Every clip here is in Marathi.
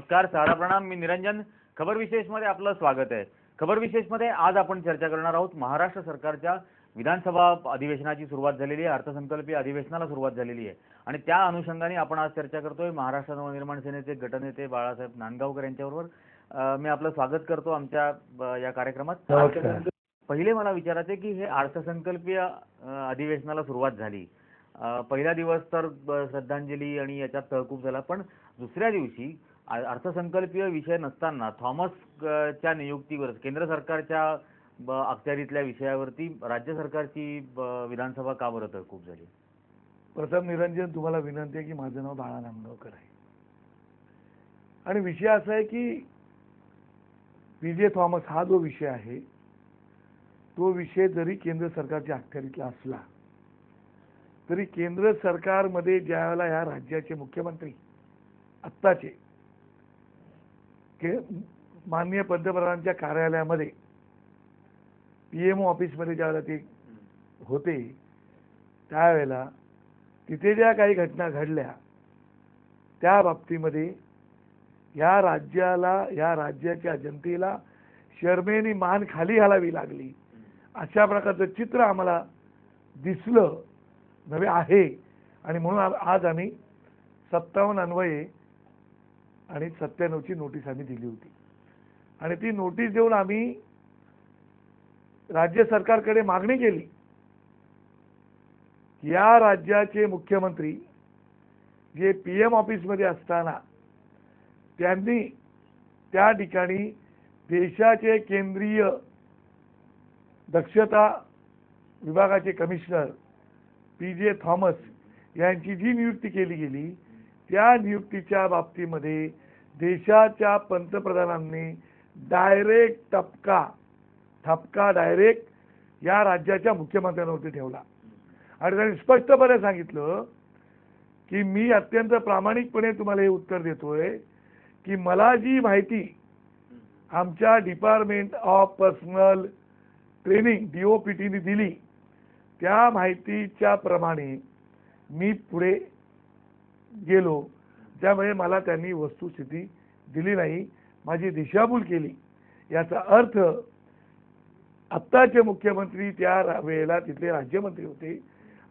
नमस्कार, सारा प्रणाम. मी निरंजन. खबर विशेष मध्ये आपलं स्वागत आहे. खबर विशेष मध्ये आज आपण चर्चा करणार आहोत महाराष्ट्र सरकारच्या विधानसभा अधिवेशनाची सुरुवात झालेली आहे. अर्थसंकल्पीय अधिवेशनाला सुरुवात झालेली आहे आणि त्या अनुषंगाने आपण आज चर्चा करतोय महाराष्ट्र नवनिर्माण सेनेचे गटनेते बाळासाहेब नांदगावकर यांच्याबरोबर. मी आपलं स्वागत करतो आमच्या या कार्यक्रमात. पहिले मला विचारायचे की हे अर्थसंकल्पीय अधिवेशनाला सुरुवात झाली. पहिला दिवस तर श्रद्धांजली आणि याच्यात तहकूब झाला, पण दुसऱ्या दिवशी अर्थसंकल्पीय विषय नसताना थॉमसच्या नियुक्तीवर केंद्र सरकारच्या अखत्यारीतल्या विषयावरती राज्य सरकारची विधानसभा का बरं तहकूब झाली? प्रथम निरंजन, तुम्हाला विनंती आहे की माझं नाव बाळा नांदगावकर आहे आणि विषय असा आहे की पीजे थॉमस हा जो विषय आहे तो विषय जरी केंद्र सरकारच्या अखत्यारीतला असला तरी केंद्र सरकारमध्ये ज्यावेळेला या राज्याचे मुख्यमंत्री आत्ताचे माननीय पंतप्रधानांच्या कार्यालयामध्ये पीएमओ ऑफिसमध्ये ज्यावेळेला ते होते त्यावेळेला तिथे ज्या काही घटना घडल्या त्या बाबतीमध्ये या राज्याला, या राज्याच्या जनतेला शरमेने मान खाली घालावी लागली अशा प्रकारचं चित्र आम्हाला दिसलं नवे आहे. आणि म्हणून आज आम्ही 57 अन्वये आणि 97ची नोटीस आम्ही दिली होती आणि ती नोटीस देऊन आम्ही राज्य सरकारकडे मागणी केली की या राज्याचे मुख्यमंत्री जे पीएम ऑफिसमध्ये असताना त्यांनी त्या ठिकाणी देशाचे केंद्रीय दक्षता विभागाचे कमिशनर पीजे थॉमस यांची जी नियुक्ती केली गेली त्या नियुक्तीच्या बाबतीमध्ये देशाच्या पंतप्रधानांनी डायरेक्ट ठपका डायरेक्ट या राज्याच्या मुख्यमंत्र्यांवरती ठेवला आणि त्यांनी स्पष्टपणे सांगितलं की मी अत्यंत प्रामाणिकपणे तुम्हाला हे उत्तर देतोय की मला जी माहिती आमच्या डिपार्टमेंट ऑफ पर्सनल ट्रेनिंग DOPTने दिली त्या माहितीच्या प्रमाणे मी पुढे गेलो, त्यामुळे मला त्यांनी वस्तुस्थिती दिली नाही, माझी दिशाभूल केली. याचा अर्थ आत्ताचे मुख्यमंत्री त्या वेळेला तिथले राज्यमंत्री होते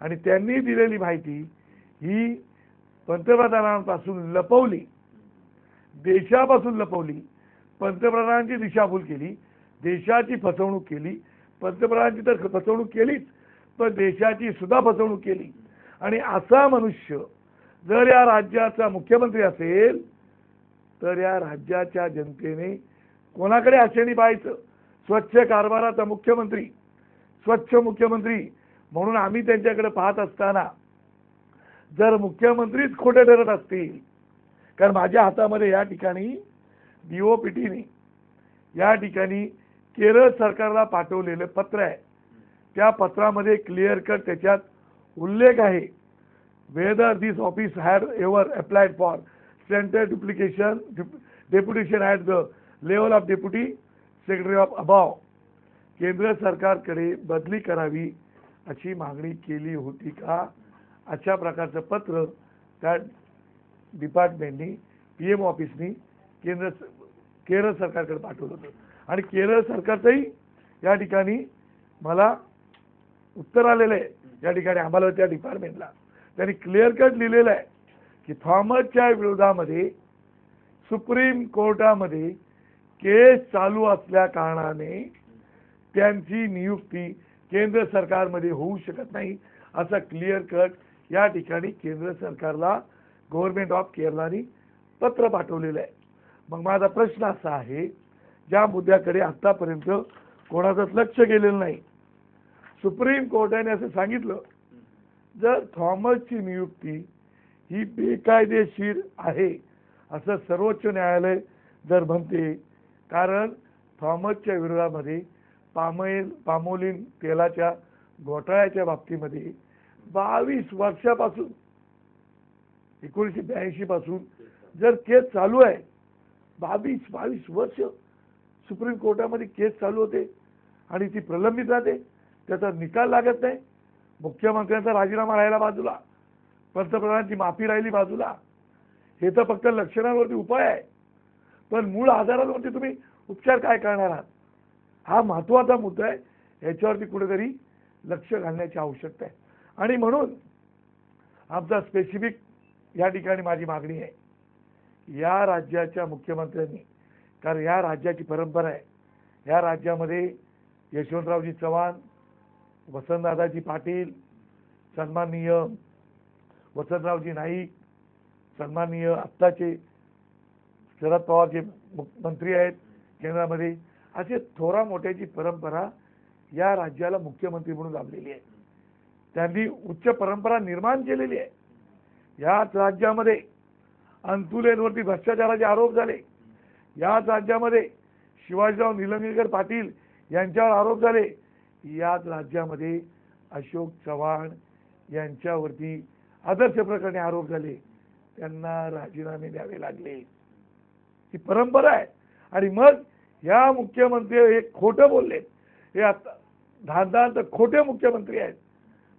आणि त्यांनी दिलेली माहिती ही पंतप्रधानांपासून लपवली, देशापासून लपवली, पंतप्रधानांची दिशाभूल केली, देशाची फसवणूक केली. पंतप्रधानांची तर फसवणूक केलीच पण देशाची सुद्धा फसवणूक केली. आणि असा मनुष्य जर या राज्याचा मुख्यमंत्री असेल तर या राज्याच्या जनतेने कोणाकडे आशेने पाहायचं? स्वच्छ कारभाराचा मुख्यमंत्री, स्वच्छ मुख्यमंत्री म्हणून आम्ही त्यांच्याकडे पाहत असताना जर मुख्यमंत्रीच खोटे ठरत असतील, कारण माझ्या हातामध्ये या ठिकाणी DOPTने या ठिकाणी केरळ सरकारला पाठवलेलं पत्र आहे. त्या पत्रामध्ये क्लिअर कट त्याच्यात उल्लेख आहे whether this office had ever applied for central deputation at the level of deputy secretary of above. केंद्र सरकारकडे बदली करावी अशी मागणी केली होती का? अशा प्रकारचं पत्र त्या डिपार्टमेंटनी पीएम ऑफिसनी केरळ सरकारकडे पाठवलं होतं आणि केरळ सरकारचंही या ठिकाणी मला उत्तर आलेलं आहे. या ठिकाणी आम्हाला त्या डिपार्टमेंटला त्यांनी क्लिअर कट लिहिलेलं आहे की थॉमसच्या विरोधामध्ये सुप्रीम कोर्टामध्ये केस चालू असल्या कारणाने त्यांची नियुक्ती केंद्र सरकारमध्ये होऊ शकत नाही असा क्लिअर कट या ठिकाणी केंद्र सरकारला गव्हर्नमेंट ऑफ केरळने पत्र पाठवलेलं आहे. मग माझा प्रश्न असा आहे, ज्या मुद्द्याकडे आतापर्यंत कोणाचंच लक्ष गेलेलं नाही, सुप्रीम कोर्टाने असं सांगितलं जर थॉमसची नियुक्ती ही बेकायदेशीर आहे असं सर्वोच्च न्यायालय जर म्हणते, कारण थॉमसच्या विरोधामध्ये पामोलिन तेलाच्या घोटाळ्याच्या बाबतीमध्ये 22 वर्षापासून 1982 पासून जर केस चालू आहे, 22 वर्ष सुप्रीम कोर्टामध्ये केस चालू होते आणि ती प्रलंबित राहते, त्याचा निकाल लागत नाही. मुख्यमंत्र्यांचा राजीनामा राहिला बाजूला, पंतप्रधानांची माफी राहिली बाजूला, हे तर फक्त लक्षणांवरती उपाय आहे. पण मूळ आजारावरती तुम्ही उपचार काय करणार आहात, हा महत्त्वाचा मुद्दा आहे. याच्यावरती कुठेतरी लक्ष घालण्याची आवश्यकता आहे. आणि म्हणून आमचा स्पेसिफिक या ठिकाणी माझी मागणी आहे, या राज्याच्या मुख्यमंत्र्यांनी, कारण या राज्याची परंपरा आहे, या राज्यामध्ये यशवंतरावजी चव्हाण, वसंतदादाजी पाटील, सन्माननीय वसंतरावजी नाईक, सन्माननीय आत्ताचे शरद पवार जे मंत्री आहेत केंद्रामध्ये, असे थोरा मोठ्याची परंपरा या राज्याला मुख्यमंत्री म्हणून लाभलेली आहे. त्यांनी उच्च परंपरा निर्माण केलेली आहे. याच राज्यामध्ये अंतुलेंवरती भ्रष्टाचाराचे आरोप झाले, याच राज्यामध्ये शिवाजीराव निलंगेकर पाटील यांच्यावर आरोप झाले, याच राज्यामध्ये अशोक चव्हाण यांच्यावरती आदर्श प्रकरणी आरोप झाले, त्यांना राजीनामे द्यावे लागले. ही परंपरा आहे. आणि मग या मुख्यमंत्री हे खोटं बोलले, हे आता धांदांत खोटे मुख्यमंत्री आहेत.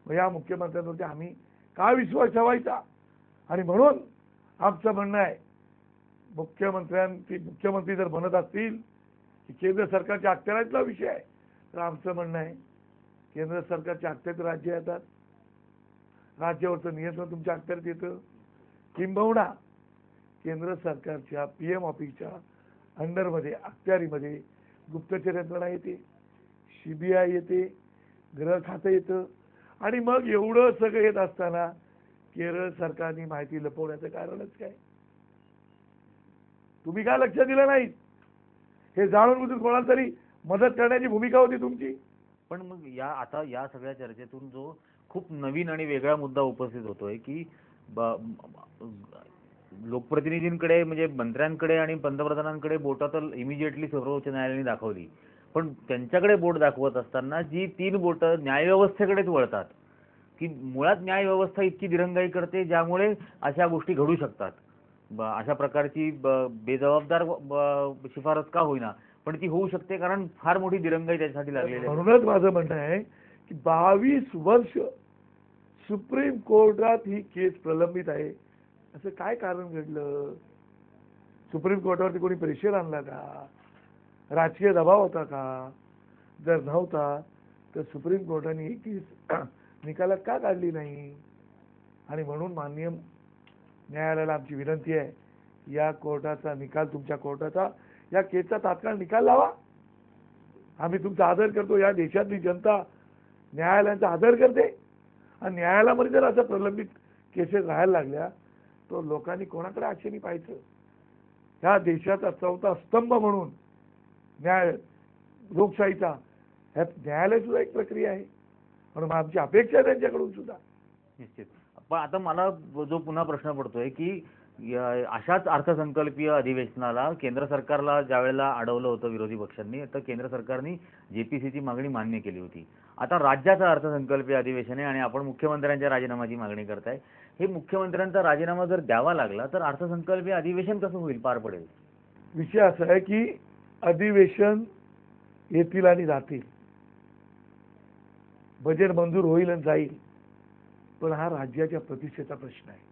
मग या मुख्यमंत्र्यांवरती आम्ही का विश्वास ठेवायचा? आणि म्हणून आमचं म्हणणं आहे, मुख्यमंत्री जर बनत असतील की केंद्र सरकारच्या अखत्यारीतला विषय आहे, तर आमचं म्हणणं आहे केंद्र सरकारच्या अखत्यारीत राज्य येतात, राज्यावरचं नियंत्रण तुमच्या अखत्यारीत येतं. किंबहुना केंद्र सरकारच्या PM ऑफिसच्या अंडरमध्ये अखत्यारीमध्ये गुप्तचर यंत्रणा येते, CBI येते, गृह खातं येतं. आणि मग एवढं सगळं येत असताना केरळ सरकारने माहिती लपवण्याचं कारणच काय? तुम्ही काय लक्ष दिलं नाही? हे जाणून बुजून कोणाला तरी मदत करण्याची भूमिका होती तुमची. पण मग आता या सगळ्या चर्चेतून जो खूप नवीन आणि वेगळा मुद्दा उपस्थित होतोय की लोकप्रतिनिधींकडे म्हणजे मंत्र्यांकडे आणि पंतप्रधानांकडे बोटं तर इमिजिएटली सर्वोच्च न्यायालयाने दाखवली, पण त्यांच्याकडे बोट दाखवत असताना जी 3 बोटं न्यायव्यवस्थेकडेच वळतात, की मुळात न्यायव्यवस्था इतकी दिरंगाई करते ज्यामुळे अशा गोष्टी घडू शकतात. अशा प्रकारची बेजबाबदार शिफारस का होईना, पण ती होऊ शकते कारण फार मोठी दिरंगाई त्याच्यासाठी लागलेली आहे. म्हणूनच माझं म्हणणं आहे की 22 वर्ष सुप्रीम कोर्टात ही केस प्रलंबित आहे. असं काय कारण घडलं? सुप्रीम कोर्टावरती कोणी प्रेशर आणला का? राजकीय दबाव होता का? जर नव्हता तर सुप्रीम कोर्टाने ही केस निकालात का काढली नाही? आणि म्हणून माननीय न्यायालयाला आमची विनंती आहे, या कोर्टाचा निकाल, तुमच्या कोर्टाचा या केसचा तात्काळ निकाल लावा. आम्ही तुमचा आदर करतो, या देशातली जनता न्यायालयाचा आदर करते. आणि न्यायालयामध्ये जर असं प्रलंबित केसेस राहायला लागल्या तर लोकांनी कोणाकडे आशेने पाहायचं? ह्या देशाचा 4था स्तंभ म्हणून लोकशाहीचा न्यायालय सुद्धा एक प्रक्रिया आहे. म्हणून आमची अपेक्षा आहे त्यांच्याकडून सुद्धा. निश्चित. पण आता मला जो पुन्हा प्रश्न पडतोय की अशाच अर्थसंकल्पीय अधिवेशनाला केंद्र सरकारला ज्या वेळेला अडवलं होतं विरोधी पक्षांनी, तर केंद्र सरकारने JPCची मागणी मान्य केली होती. आता राज्याचा अर्थसंकल्पीय अधिवेशन आहे आणि आपण मुख्यमंत्र्यांच्या राजीनाम्याची मागणी करताय. हे मुख्यमंत्र्यांचा राजीनामा जर द्यावा लागला तर अर्थसंकल्पीय अधिवेशन कसं होईल, पार पडेल? विषय असा आहे की अधिवेशन येतील आणि जातील, बजेट मंजूर होईल आणि जाईल, पण हा राज्याच्या प्रतिष्ठेचा प्रश्न आहे.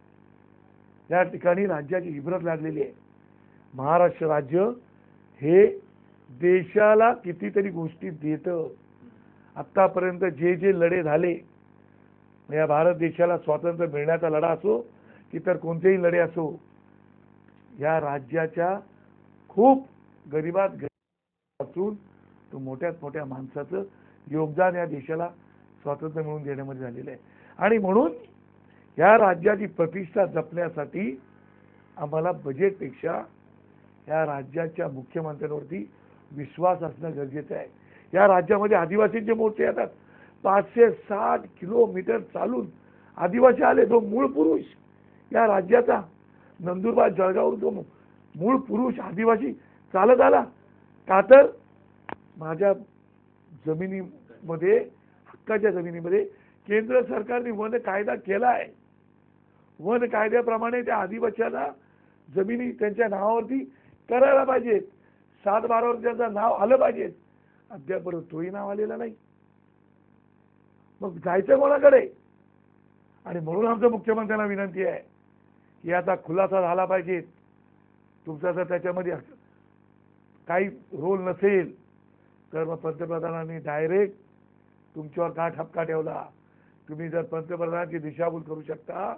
या ठिकाणी राज्याची इब्रत लागलेली आहे. महाराष्ट्र राज्य हे देशाला कितीतरी गोष्टी देतं. आतापर्यंत जे जे लढे झाले, या भारत देशाला स्वातंत्र्य मिळण्याचा लढा असो की तर कोणतेही लढे असो, या राज्याच्या खूप गरिबात असून तो मोठ्यात मोठ्या माणसाचं योगदान या देशाला स्वातंत्र्य मिळवून देण्यामध्ये झालेलं आहे. आणि म्हणून या राज्याची प्रतिष्ठा जपण्यासाठी आम्हाला बजेटपेक्षा या राज्याच्या मुख्यमंत्र्यांवरती विश्वास असणं गरजेचं आहे. या राज्यामध्ये आदिवासींचे मोर्चे येतात. 560 किलोमीटर चालून आदिवासी आले. जो मूळ पुरुष या राज्याचा, नंदुरबार जळगाववरून जो मूळ पुरुष आदिवासी चालत आला का, तर माझ्या जमिनीमध्ये, हक्काच्या जमिनीमध्ये केंद्र सरकारने वन कायदा केला आहे. वन कायद्याप्रमाणे त्या आदिवासींना जमिनी त्यांच्या नावावरती करायला पाहिजेत. 7/12 त्यांचं नाव आलं पाहिजे. अद्यापर्यंत तोही नाव आलेलं नाही. मग जायचं कोणाकडे? आणि म्हणून आमचं मुख्यमंत्र्यांना विनंती आहे की आता खुलासा झाला पाहिजे. तुमचा जर त्याच्यामध्ये काही रोल नसेल तर मग पंतप्रधानांनी डायरेक्ट तुमच्यावर का ठपका ठेवला? तुम्ही जर पंतप्रधानांची दिशाभूल करू शकता,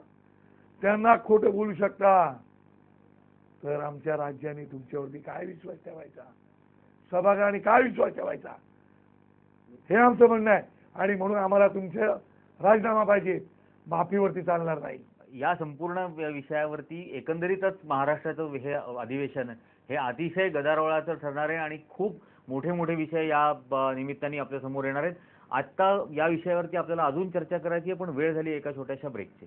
त्यांना खोटं बोलू शकता, तर आमच्या राज्याने तुमच्यावरती काय विश्वास ठेवायचा? सभागृहाने काय विश्वास ठेवायचा? हे आमचं म्हणणं आहे. आणि म्हणून आम्हाला तुमचे राजीनामा पाहिजे, माफीवरती चालणार नाही. या संपूर्ण विषयावरती एकंदरीतच महाराष्ट्राचं हे अधिवेशन हे अतिशय गदारोळाचं ठरणार आहे आणि खूप मोठे मोठे विषय या निमित्ताने आपल्या समोर येणार आहेत. आता या विषयावरती आपल्याला अजून चर्चा करायची आहे, पण वेळ झाली एका छोट्याशा ब्रेकची.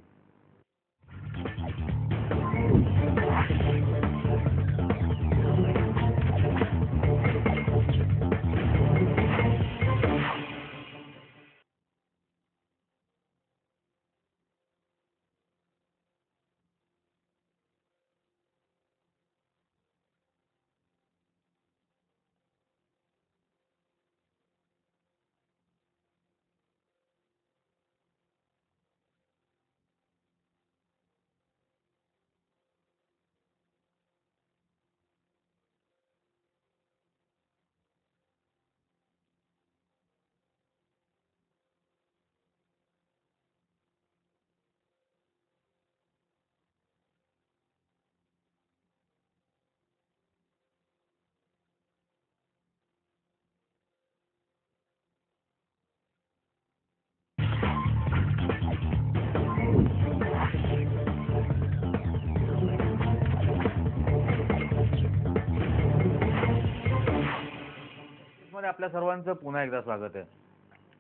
मध्ये आपल्या सर्वांचं पुन्हा एकदा स्वागत आहे.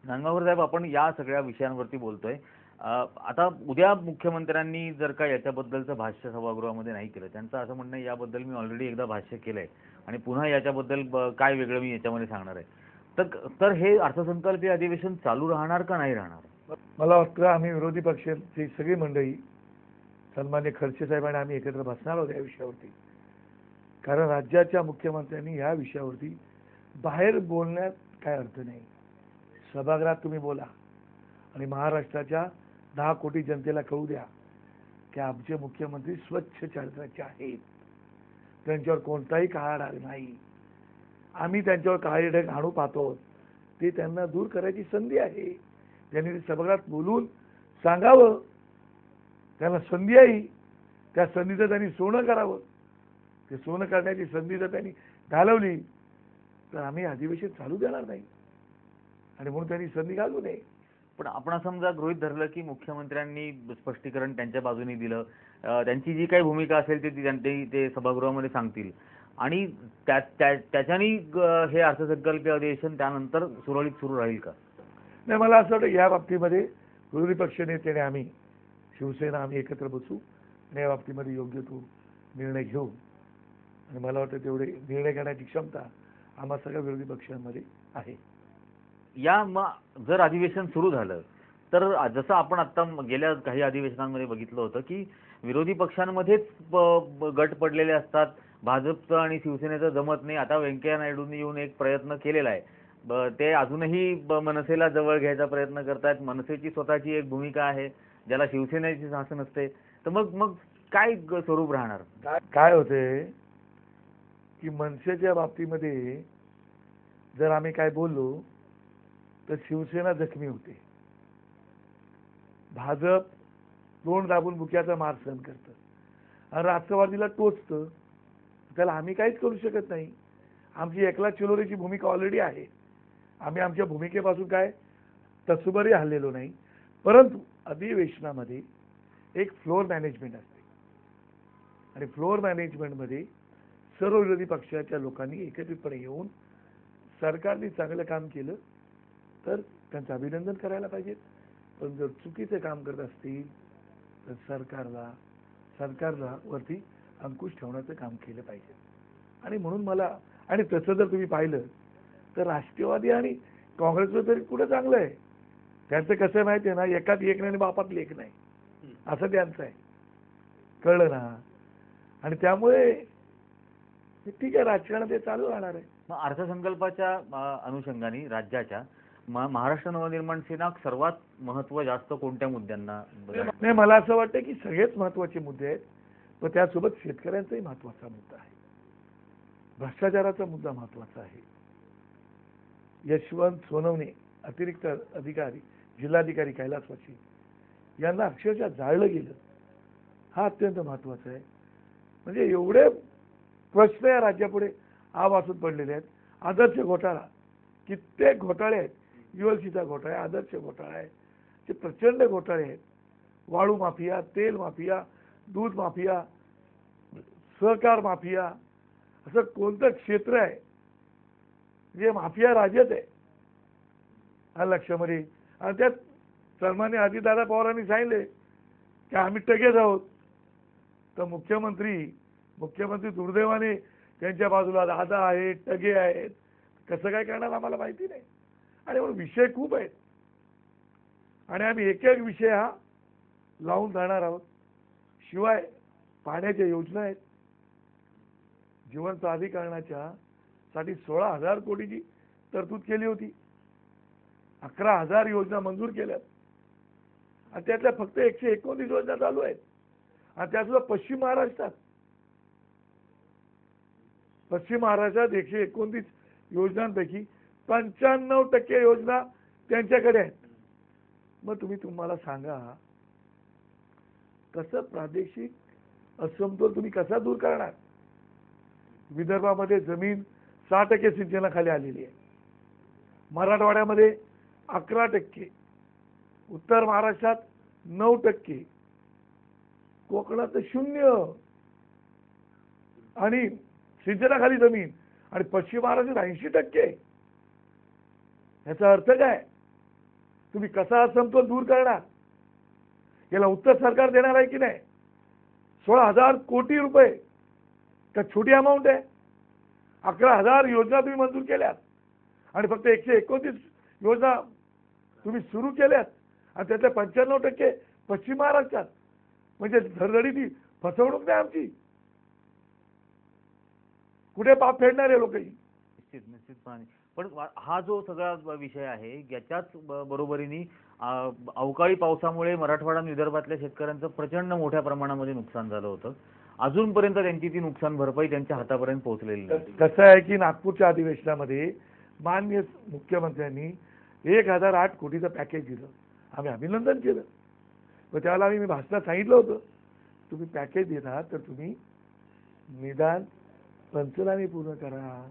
नांदगावकर साहेब, आपण या सगळ्या विषयांवरती बोलतोय. आता उद्या मुख्यमंत्र्यांनी जर का याच्याबद्दलचं भाष्य सभागृहामध्ये नाही केलं, त्यांचं असं म्हणणं आहे याबद्दल मी ऑलरेडी एकदा भाष्य केलंय आणि पुन्हा याच्याबद्दल काय वेगळं मी याच्यामध्ये सांगणार आहे. तर हे अर्थसंकल्पीय अधिवेशन चालू राहणार का नाही राहणार? मला वाटतं आम्ही विरोधी पक्षाची सगळी मंडळी, सन्मान्य खडसे साहेब आणि आम्ही एकत्र बसणार आहोत या विषयावरती. कारण राज्याच्या मुख्यमंत्र्यांनी या विषयावरती बाहेर बोलण्यात काय अर्थ नाही. सभागृहात तुम्ही बोला आणि महाराष्ट्राच्या 10 कोटी जनतेला कळू द्या की आमचे मुख्यमंत्री स्वच्छ चरित्राचे आहेत, त्यांच्यावर कोणताही काळा डाग नाही. आम्ही त्यांच्यावर काळे डाग आणू पाहतो, ते त्यांना दूर करायची संधी आहे. त्यांनी ते सभागृहात बोलून सांगावं. त्यांना संधी आहे, त्या संधीचं त्यांनी सोनं करावं. ते सोनं करण्याची संधी जर त्यांनी घालवली तर आम्ही अधिवेशन चालू देणार नाही आणि म्हणून त्यांनी संधी घालू नये. पण आपण समजा गृहीत धरलं की मुख्यमंत्र्यांनी स्पष्टीकरण त्यांच्या बाजूने दिलं, त्यांची जी काही भूमिका असेल ते सभागृहामध्ये सांगतील आणि त्याच्यानी हे अर्थसंकल्पीय अधिवेशन त्यानंतर सुरळीत सुरू राहील का? नाही, मला असं वाटतं या बाबतीमध्ये विरोधी पक्ष नेत्याने आम्ही शिवसेना आम्ही एकत्र बसू आणि या बाबतीमध्ये योग्य तो निर्णय घेऊ. आणि मला वाटतं तेवढे निर्णय घेण्याची क्षमता आम्हा सगळ्या विरोधी पक्षांमध्ये आहे. जर अधिवेशन सुरू झालं तर जसं आपण आता गेल्या काही अधिवेशनांमध्ये बघितलं होतं की विरोधी पक्षांमध्येच गट पडलेले असतात. भाजपचं आणि शिवसेनेचं जमत नाही. आता व्यंकय्या नायडूंनी येऊन एक प्रयत्न केलेला आहे. ते अजूनही मनसेला जवळ घ्यायचा प्रयत्न करतात. मनसेची स्वतःची एक भूमिका आहे ज्याला शिवसेनेची साथ नसते. तर मग काय स्वरूप राहणार? काय होते की मनसेच्या बाबतीमध्ये जर आम्ही काय बोललो तर शिवसेना जखमी होते. भाजप तोंड दाबून बुक्याचा मार सहन करतं आणि राष्ट्रवादीला टोचतं. त्याला आम्ही काहीच करू शकत नाही. आमची एकला चिलोरीची भूमिका ऑलरेडी आहे. आम्ही आमच्या भूमिकेपासून काय तत्सुबरी हल्लेलो नाही. परंतु अधिवेशनामध्ये एक फ्लोअर मॅनेजमेंट असते आणि फ्लोअर मॅनेजमेंटमध्ये सर्व विरोधी पक्षाच्या लोकांनी एकत्रितपणे येऊन सरकारने चांगलं काम केलं तर त्यांचं अभिनंदन करायला पाहिजे. पण जर चुकीचं काम करत असतील तर सरकारला वरती अंकुश ठेवण्याचं काम केलं पाहिजे. आणि म्हणून मला आणि तसं जर तुम्ही पाहिलं तर राष्ट्रवादी आणि काँग्रेसचं तरी कुठं चांगलं आहे. त्यांचं कसं माहिती आहे ना, एकात एक नाही आणि बापात लेख नाही असं त्यांचं आहे. कळलं ना? आणि त्यामुळे ठीक आहे, राजकारण ते चालू राहणार आहे. मग अर्थसंकल्पाच्या अनुषंगाने राज्याच्या महाराष्ट्र नवनिर्माण सेना सर्वात महत्व जास्त कोणत्या मुद्द्यांना? नाही, मला असं वाटतं की सगळेच महत्वाचे मुद्दे आहेत, पण त्यासोबत शेतकऱ्यांचाही महत्वाचा मुद्दा आहे. भ्रष्टाचाराचा मुद्दा महत्वाचा आहे. यशवंत सोनवणे अतिरिक्त अधिकारी जिल्हाधिकारी कैलासवासी यांना अक्षरशः जाळलं गेलं, हा अत्यंत महत्वाचा आहे. म्हणजे एवढे प्रश्न या राज्यापुढे आवासून पडलेले आहेत. आदर्श घोटाळा, कित्येक घोटाळे आहेत. ULCचा घोटाळा आहे, आदर्श घोटाळा आहे, ते प्रचंड घोटाळे आहेत. वाळू माफिया, तेल माफिया, दूध माफिया, सहकार माफिया, असं कोणतं क्षेत्र आहे जे माफिया राज्यात आहे हा लक्षामध्ये. आणि त्यात सन्माननीय अजितदादा पवारांनी सांगितले की आम्ही टगेच आहोत. तर मुख्यमंत्री दुर्दैवाने त्यांच्या बाजूला दादा आहेत, टगे आहेत. कसं काय करणार आम्हाला माहिती नाही. आणि म्हणून विषय खूप आहेत आणि आम्ही एक एक विषय हा लावून जाणार आहोत. शिवाय पाण्याच्या योजना आहेत. जीवन प्राधिकरणाच्या साठी 16,000 कोटीची तरतूद केली होती. 11,000 योजना मंजूर केल्यात आणि त्यातल्या फक्त 129 योजना चालू आहेत. आणि त्यासुद्धा पश्चिम महाराष्ट्रात 129 योजनांपैकी 95% योजना त्यांच्याकडे आहेत. मग तुम्हाला सांगा कसं प्रादेशिक असमतोल तुम्ही कसा दूर करणार. विदर्भामध्ये जमीन 6% सिंचनाखाली आलेली आहे. मराठवाड्यामध्ये 11%, उत्तर महाराष्ट्रात 9%, कोकणात 0 आणि सिंचनाखाली जमीन, आणि पश्चिम महाराष्ट्रात 80%. याचा अर्थ काय. तुम्ही कसा असमतोल दूर करणार. याला उत्तर सरकार देणार आहे की नाही. 16,000 कोटी रुपये का छोटी अमाऊंट आहे. 11,000 योजना तुम्ही मंजूर केल्यात आणि फक्त 129 योजना तुम्ही सुरू केल्यात आणि त्यातल्या 95% पश्चिम महाराष्ट्रात. म्हणजे धडधडीची फसवणूक नाही आमची. कुठे पाप फेडणार आहे लोकही. निश्चितपणे. पण हा जो सगळा विषय आहे याच्याच बरोबरीने अवकाळी पावसामुळे मराठवाडा आणि विदर्भातल्या शेतकऱ्यांचं प्रचंड मोठ्या प्रमाणामध्ये नुकसान झालं होतं. अजूनपर्यंत त्यांची ती नुकसान भरपाई त्यांच्या हातापर्यंत पोहोचलेली नाही. कसं आहे की नागपूरच्या अधिवेशनामध्ये माननीय मुख्यमंत्र्यांनी 1,008 कोटीचं पॅकेज दिलं. आम्ही अभिनंदन केलं. मग त्यावेळेला मी भाषणात सांगितलं होतं तुम्ही पॅकेज देणार तर तुम्ही निदान पंचनामे पूर्ण करा.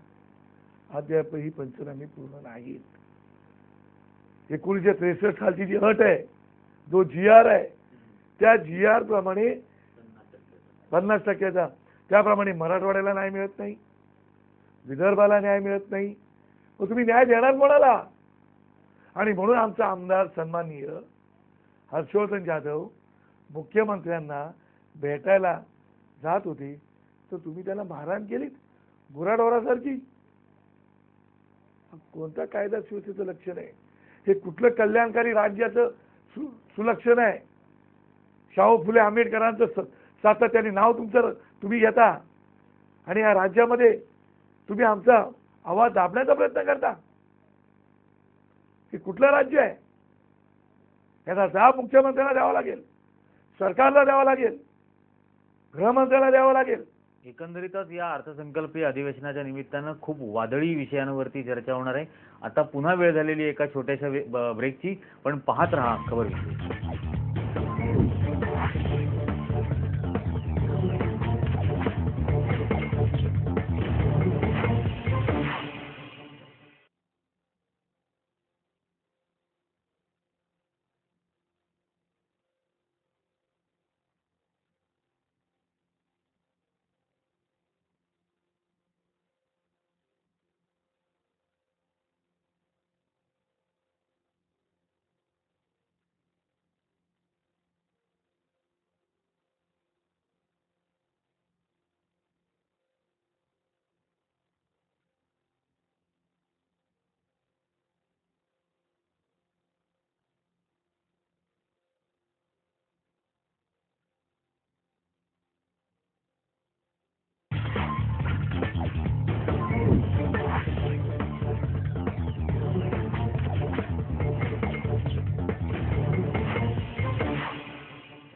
अद्यापही पंचनामे पूर्ण नाहीत. 1963 सालची जी अट आहे, जो GR आहे, त्या GR प्रमाणे 50%चा त्याप्रमाणे मराठवाड्याला न्याय मिळत नाही, विदर्भाला न्याय मिळत नाही. मग तुम्ही न्याय देणार कोणाला. आणि म्हणून आमचा आमदार सन्माननीय हर्षवर्धन जाधव मुख्यमंत्र्यांना भेटायला जात होते तर तुम्ही त्यांना मारहाण केलीत गुराढोरासारखी. कोणता कायदा सुव्यवस्थेचं लक्षण आहे. हे कुठलं कल्याणकारी राज्याचं सुलक्षण आहे. शाहू फुले आंबेडकरांचं सातत्याने नाव तुम्ही घेता आणि या राज्यामध्ये तुम्ही आमचा आवाज दाबण्याचा प्रयत्न करता. हे कुठलं राज्य आहे. याचा जाब मुख्यमंत्र्यांना द्यावा लागेल, सरकारला द्यावा लागेल, गृहमंत्र्याला द्यावा लागेल. एकंदरीतच या अर्थसंकल्पीय अधिवेशनाच्या निमित्तानं खूप वादळी विषयांवरती चर्चा होणार आहे. आता पुन्हा वेळ झालेली आहे एका छोट्याशा ब्रेकची, पण पाहत रहा खबर विशेष.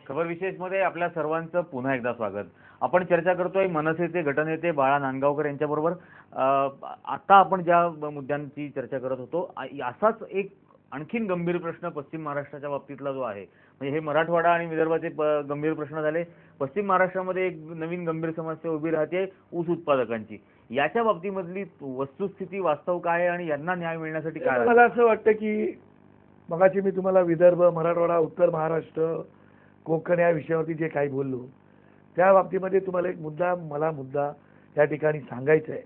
खबर विशेष मध्ये आपल्या सर्वांचं पुन्हा एकदा स्वागत. आपण चर्चा करतोय मनसेचे गटनेते बाळा नांदगावकर यांच्याबरोबर. आता आपण ज्या मुद्द्यांची चर्चा करत होतो, असाच एक आणखीन गंभीर प्रश्न पश्चिम महाराष्ट्राच्या बाबतीतला जो आहे, म्हणजे हे मराठवाडा आणि विदर्भाचे गंभीर प्रश्न झाले. पश्चिम महाराष्ट्रामध्ये एक नवीन गंभीर समस्या उभी राहते, ऊस उत्पादकांची. याच्या बाबतीमधली वस्तुस्थिती वास्तव काय आहे आणि यांना न्याय मिळण्यासाठी काय? मला असं वाटतं की मगाशी मी तुम्हाला विदर्भ, मराठवाडा, उत्तर महाराष्ट्र, कोकण या विषयावरती जे काही बोललो, त्या बाबतीमध्ये तुम्हाला एक मुद्दा या ठिकाणी सांगायचा आहे.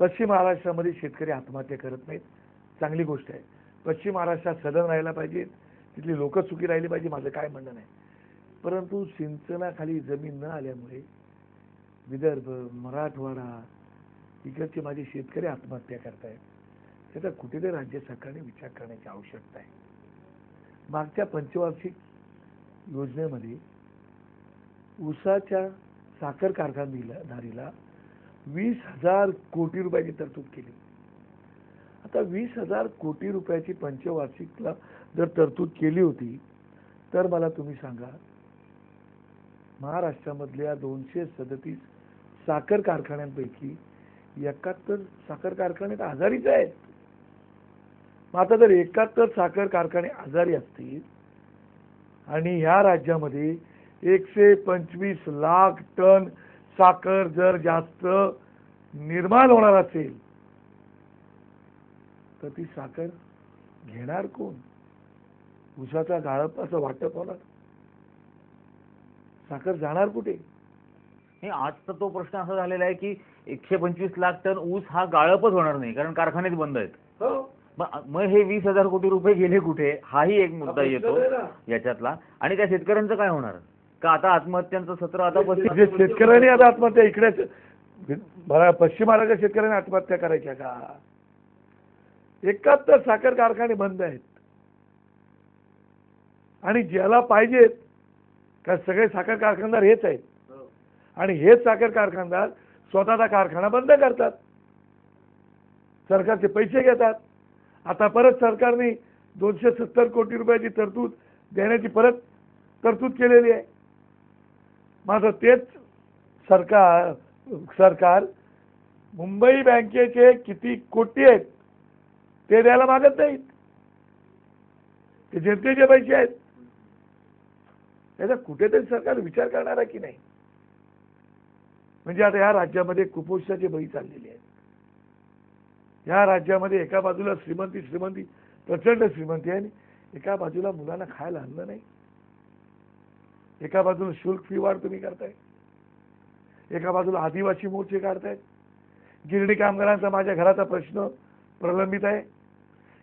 पश्चिम महाराष्ट्रामध्ये शेतकरी आत्महत्या करत नाहीत, चांगली गोष्ट आहे. पश्चिम महाराष्ट्रात सदन राहायला पाहिजे, तिथली लोक सुखी राहिली पाहिजे, माझं काय म्हणणं नाही. परंतु सिंचनाखाली जमीन न आल्यामुळे विदर्भ, मराठवाडा इकडचे माझे शेतकरी आत्महत्या करतायत. त्याचा कुठेतरी राज्य सरकारने विचार करण्याची आवश्यकता आहे. मागच्या पंचवार्षिक योजनेमध्ये ऊसाच्या साखर कारखानदारीला 20,000 कोटी रुपयाची तरतूद केली. आता 20,000 कोटी रुपयाची पंचवार्षिकला जर तरतूद केली होती, तर मला तुम्ही सांगा, महाराष्ट्रामधल्या 237 साखर कारखान्यांपैकी 71 साखर कारखाने आजारीच आहेत. मग आता जर 71 साखर कारखाने आजारी असतील आणि ह्या राज्यामध्ये 125 लाख टन साखर जर जास्त निर्माण होणार असेल, तर ती साखर घेणार कोण? ऊसाचा गाळपाचं वाटप होणार, साखर जाणार कुठे? हे आजचा तो प्रश्न असा झालेला आहे की 125 लाख टन ऊस हा गाळपच होणार नाही, कारण कारखानेच बंद आहेत. मग हे 20,000 कोटी रुपये गेले कुठे, हाही एक मुद्दा येतो याच्यातला. आणि त्या शेतकऱ्यांचं काय होणार? का आता आत्महत्यांचं सत्र आता शेतकऱ्यांनी आता आत्महत्या इकडे पश्चिम महाराष्ट्राच्या शेतकऱ्यांनी आत्महत्या करायच्या का? 71 साखर कारखाने बंद आहेत आणि ज्याला पाहिजेत का सगळे साखर कारखानदार हेच आहेत, आणि हेच साखर कारखानदार स्वतःचा कारखाना बंद करतात, सरकारचे पैसे घेतात. आता परत सरकारने 270 कोटी रुपयाची तरतूद देण्याची परत तरतूद केलेली आहे. मात्र तेच सरकार मुंबई बँकेचे किती कोटी आहेत ते द्यायला मागत नाहीत. ते जनतेचे पैसे आहेत. याचा कुठेतरी सरकार विचार करणार आहे की नाही? म्हणजे आता या राज्यामध्ये कुपोषणाचे बळी चाललेले आहेत. या राज्यामध्ये एका बाजूला श्रीमंती प्रचंड श्रीमंती आहे, एका बाजूला मुलांना खायला अन्न नाही. एका बाजूला शुल्क फी वाढ तुम्ही करताय, एका बाजूला आदिवासी मोर्चे काढतायत. गिरणी कामगारांचा माझ्या घराचा प्रश्न प्रलंबित आहे.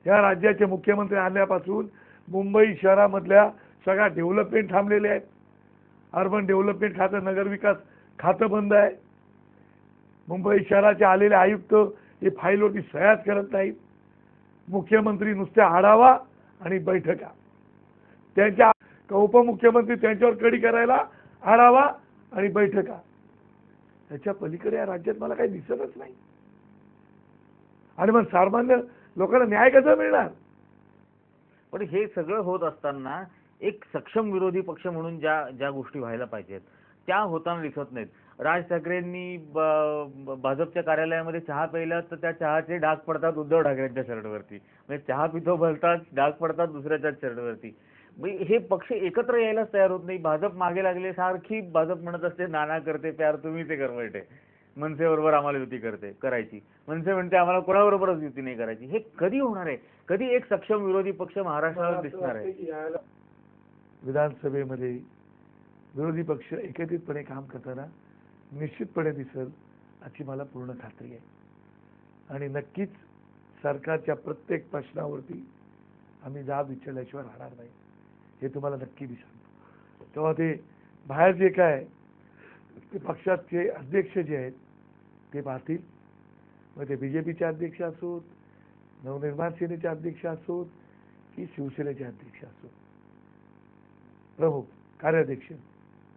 या राज्याचे मुख्यमंत्री आल्यापासून मुंबई शहरामधल्या सगळ्या डेव्हलपमेंट थांबलेले आहेत. अर्बन डेव्हलपमेंट खातं, नगरविकास खातं बंद आहे. मुंबई शहराचे आलेले आयुक्त हे फाईलवरती सह्याच करत नाहीत. मुख्यमंत्री नुसते आढावा आणि बैठका, त्यांच्या उपमुख्यमंत्री त्यांच्यावर कडी करायला आढावा आणि बैठका, त्याच्या पलीकडे या राज्यात मला काही दिसतच नाही. आणि मग सामान्य लोकांना न्याय कसा मिळणार? पण हे सगळं होत असताना एक सक्षम विरोधी पक्ष म्हणून ज्या गोष्टी व्हायला पाहिजेत त्या होताना दिसत नाहीत. राज ठाकरेंनी भाजपच्या कार्यालयामध्ये चहा प्यायला, तर त्या चहाचे डाग पडतात उद्धव ठाकरेंच्या शर्टवरती. म्हणजे चहा पितो भलतात, डाग पडतात दुसऱ्याच्याच शर्टवरती. हे पक्ष एकत्र यायलाच तयार होत नाही. भाजप मागे लागले, सारखी भाजप म्हणत असते नाना करते प्यार तुम्ही ते करवटे, मनसे बरोबर आम्हाला युती करायची, मनसे म्हणते आम्हाला कोणाबरोबरच युती नाही करायची. हे कधी होणार आहे? कधी एक सक्षम विरोधी पक्ष महाराष्ट्राला दिसणार आहे? विधानसभेमध्ये विरोधी पक्ष एकत्रितपणे काम करताना निश्चितपणे दिसेल अशी मला पूर्ण खात्री आहे. आणि नक्कीच सरकारच्या प्रत्येक प्रश्नावरती आम्ही जाब विचारल्याशिवाय राहणार नाही, हे तुम्हाला नक्की मी सांगतो. तेव्हा ते बाहेर जे काय ते पक्षाचे अध्यक्ष जे आहेत ते पाहतील, मग ते बीजेपीचे अध्यक्ष असोत, नवनिर्माण सेनेचे अध्यक्ष असोत की शिवसेनेचे अध्यक्ष असोत, प्रमुख कार्याध्यक्ष,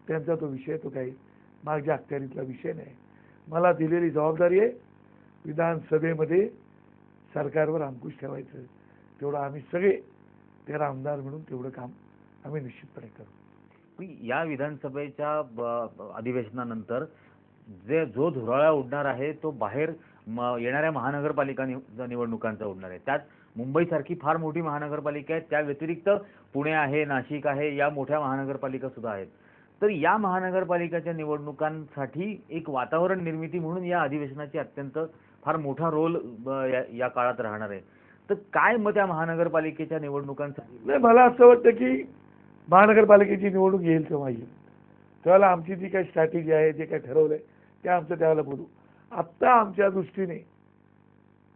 त्यांचा तो विषय तो काही माझ्या अखत्यारीतला विषय नाही. मला दिलेली जबाबदारी आहे विधानसभेमध्ये सरकारवर अंकुश ठेवायचं. तेवढं आम्ही सगळे 13 आमदार म्हणून तेवढं काम आम्ही निश्चितपणे करू. या विधानसभेच्या अधिवेशनानंतर जो धुराळा उडणार आहे तो बाहेर येणाऱ्या महानगरपालिका निवडणुकांचा उडणार आहे. त्यात मुंबईसारखी फार मोठी महानगरपालिका आहे, त्या व्यतिरिक्त पुणे आहे, नाशिक आहे, या मोठ्या महानगरपालिका सुद्धा आहेत. तर या महानगरपालिकाच्या निवडणुकांसाठी एक वातावरण निर्मिती म्हणून या अधिवेशनाची अत्यंत फार मोठा रोल या काळात राहणार आहे. तर काय मग त्या महानगरपालिकेच्या निवडणुकांसाठी? नाही, मला असं वाटतं की महानगरपालिकेची निवडणूक येईल तेव्हा येईल, त्यावेळेला आमची जी काही स्ट्रॅटेजी आहे, जे काही ठरवलंय ते आमचं त्यावेळेला बोलू. आत्ता आमच्या दृष्टीने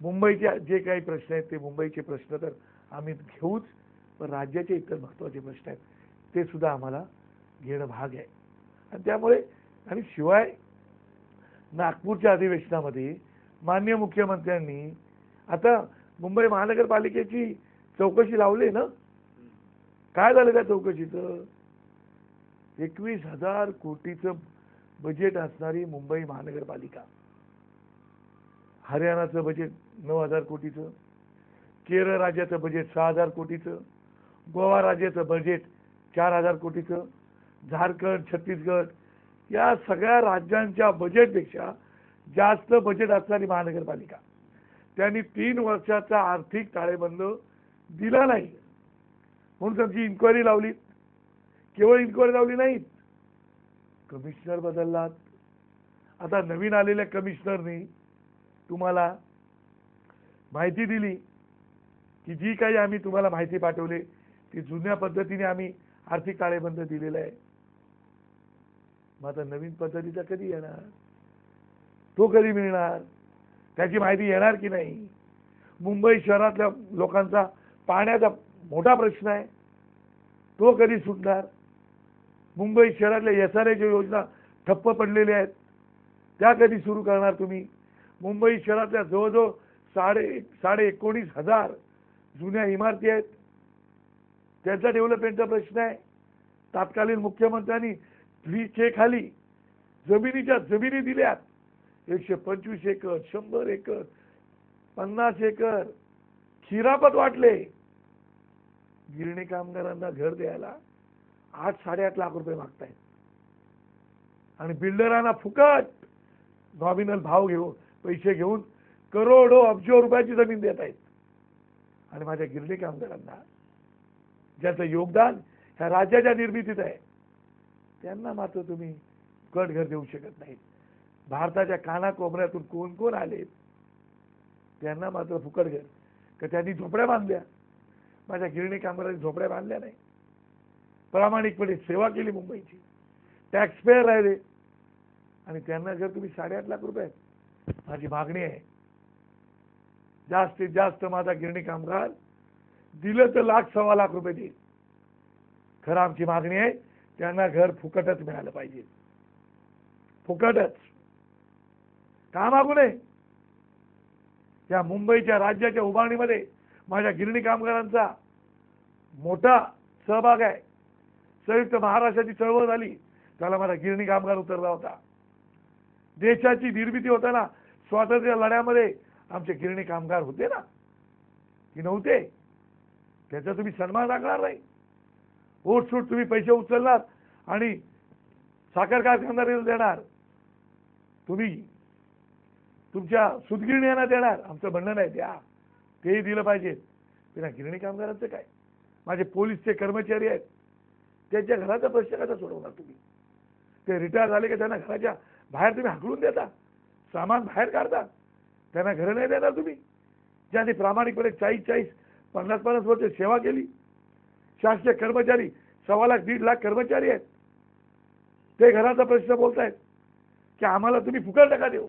मुंबईच्या जे काही प्रश्न आहेत ते मुंबईचे प्रश्न तर आम्ही घेऊच, पण राज्याचे इतर महत्त्वाचे प्रश्न आहेत ते सुद्धा आम्हाला घेणं भाग आहे. आणि त्यामुळे आणि शिवाय नागपूरच्या अधिवेशनामध्ये माननीय मुख्यमंत्र्यांनी आता मुंबई महानगरपालिकेची चौकशी लावली ना. काय झालं त्या चौकशीचं? 21,000 कोटीचं बजेट असणारी मुंबई महानगरपालिका, हरियाणाचं बजेट 9,000 कोटीचं, केरळ राज्याचं बजेट 6,000 कोटीचं, गोवा राज्याचं बजेट 4,000 कोटीचं, झारखंड, छत्तीसगड या सगळ्या राज्यांच्या बजेटपेक्षा जास्त बजेट असणारी महानगरपालिका. त्यांनी 3 वर्षाचा आर्थिक ताळेबंद दिला नाही म्हणून त्यांची इन्क्वायरी लावली. केवळ इन्क्वायरी लावली नाही, कमिशनर बदललात. आता नवीन आलेल्या कमिशनरनी तुम्हाला माहिती दिली की जी काही आम्ही तुम्हाला माहिती पाठवली ती जुन्या पद्धतीने आम्ही आर्थिक ताळेबंद दिलेला आहे. मग आता नवीन पद्धतीचा कधी येणार? तो कधी मिळणार? त्याची माहिती येणार की नाही? मुंबई शहरातल्या लोकांचा पाण्याचा मोठा प्रश्न आहे, तो कधी सुटणार? मुंबई शहरातल्या SRAच्या योजना ठप्प पडलेल्या आहेत, त्या कधी सुरू करणार तुम्ही? मुंबई शहरातल्या जवळजवळ 19,500 जुन्या इमारती आहेत, त्याचा डेव्हलपमेंटचा प्रश्न आहे. तत्कालीन मुख्यमंत्र्यांनी फ्री चेक खाली जमिनीच्या जमिनी दिल्यात. 125 एकर, 100 एकर, 50 एकर खिरापत वाटले. गिरणी कामगारांना घर द्यायला 8-8.5 लाख रुपये मागतायत आणि बिल्डरांना फुकट नॉमिनल भाव घेऊन पैसे घेऊन करोडो अब्जो रुपयाची जमीन देत आहेत. आणि माझ्या गिरणी कामगारांना ज्याचं योगदान ह्या राज्याच्या निर्मितीत आहे त्यांना मात्र तुम्ही फुकट घर देऊ शकत नाहीत. भारताच्या कानाकोपऱ्यातून कोण कोण आले त्यांना मात्र फुकट घर, का त्यांनी झोपड्या बांधल्या? माझ्या गिरणी कामगारांनी झोपड्या बांधल्या नाही, प्रामाणिकपणे सेवा केली मुंबईची, टॅक्स पेअर राहिले आणि त्यांना जर तुम्ही 8.5 लाख रुपये, माझी मागणी आहे जास्तीत जास्त माझा गिरणी कामगार दिलं तर 1-1.25 लाख रुपये देईल. खरं आमची मागणी आहे त्यांना घर फुकटच मिळालं पाहिजे, फुकटच. का मागू नये? त्या मुंबईच्या राज्याच्या उभारणीमध्ये माझ्या गिरणी कामगारांचा मोठा सहभाग आहे. संयुक्त महाराष्ट्राची चळवळ झाली त्याला माझा गिरणी कामगार उतरला होता. देशाची निर्मिती होताना स्वातंत्र्य लढ्यामध्ये आमचे गिरणी कामगार होते ना, की नव्हते? त्याचा तुम्ही सन्मान राखणार नाही. ओटसूट तुम्ही पैसे उचलणार आणि साखर कारखानदाराला देणार, तुम्ही तुमच्या सुतगिरण्यांना देणार. आमचं म्हणणं नाही, द्या, तेही दिलं पाहिजे. बिना गिरणी कामगारांचं काय? माझे पोलीसचे कर्मचारी आहेत, त्यांच्या घराचा प्रश्न कसा सोडवणार तुम्ही? ते रिटायर झाले की त्यांना घराच्या बाहेर तुम्ही हाकलून देता, सामान बाहेर काढता, त्यांना घरं नाही देणार तुम्ही? ज्यांनी प्रामाणिकपणे 40-50 वर्ष सेवा केली. शासकीय कर्मचारी 1.25 लाख 1.5 लाख कर्मचारी आहेत, ते घराचा प्रश्न बोलतायत की आम्हाला तुम्ही फुकट नका देऊ.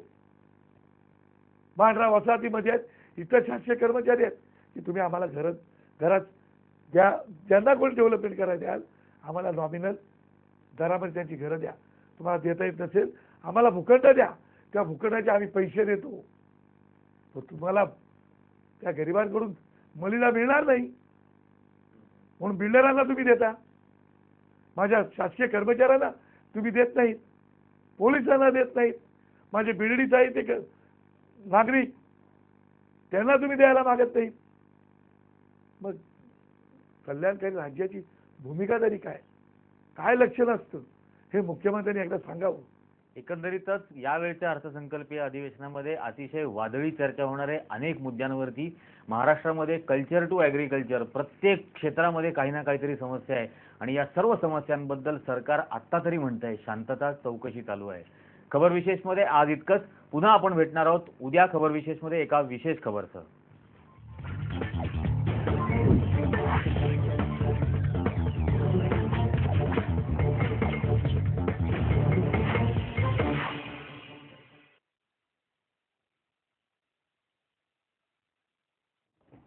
मांढरा वसाहतीमध्ये आहेत इतर शासकीय कर्मचारी आहेत की तुम्ही आम्हाला घरात द्या, ज्यांना कोणी डेव्हलपमेंट करायला द्याल आम्हाला नॉमिनल दरामध्ये त्यांची घरं द्या. तुम्हाला देता येत नसेल आम्हाला फुकट द्या, त्या फुकटाचे आम्ही पैसे देतो. तर तुम्हाला त्या गरिबांकडून मलिदा मिळणार नाही म्हणून बिल्डरांना तुम्ही देता, माझ्या शासकीय कर्मचाऱ्यांना तुम्ही देत नाहीत, पोलिसांना देत नाहीत, माझे बिल्डीचे आहे ते नागरिक त्यांना तुम्ही द्यायला मागत नाहीत. मग कल्याणकारी राज्याची भूमिका तरी काय? काय लक्ष नसतं हे मुख्यमंत्र्यांनी एकदा सांगावं. एकंदरीतच यावेळच्या अर्थसंकल्पीय अधिवेशनामध्ये अतिशय वादळी चर्चा होणार आहे. अनेक मुद्द्यांवरती महाराष्ट्रामध्ये कल्चर टू ॲग्रिकल्चर प्रत्येक क्षेत्रामध्ये काही ना काहीतरी समस्या आहे आणि या सर्व समस्यांबद्दल सरकार आत्ता तरी म्हणतंय शांतता चौकशी चालू आहे. खबर विशेषमध्ये आज इतकंच. पुन्हा आपण भेटणार आहोत उद्या खबर विशेषमध्ये एका विशेष खबरसह.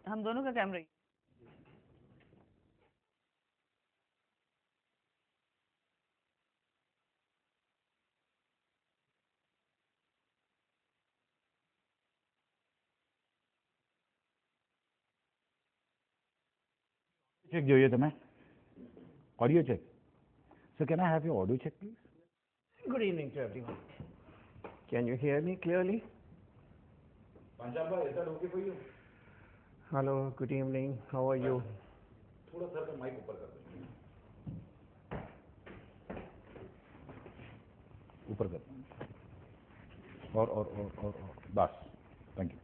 हम दोनों का कैमरा ही चेक જોઈએ તમે audio check so can I have your audio check please? Good evening to everyone. Can you hear me clearly? Panjabha, is that okay for you? Hello, good evening. How are you? थोड़ा सा तो माइक ऊपर कर दो ऊपर कर और बस थैंक यू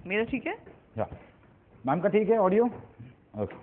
मेरा ठीक है? या मैम का ठीक है ऑडियो ओके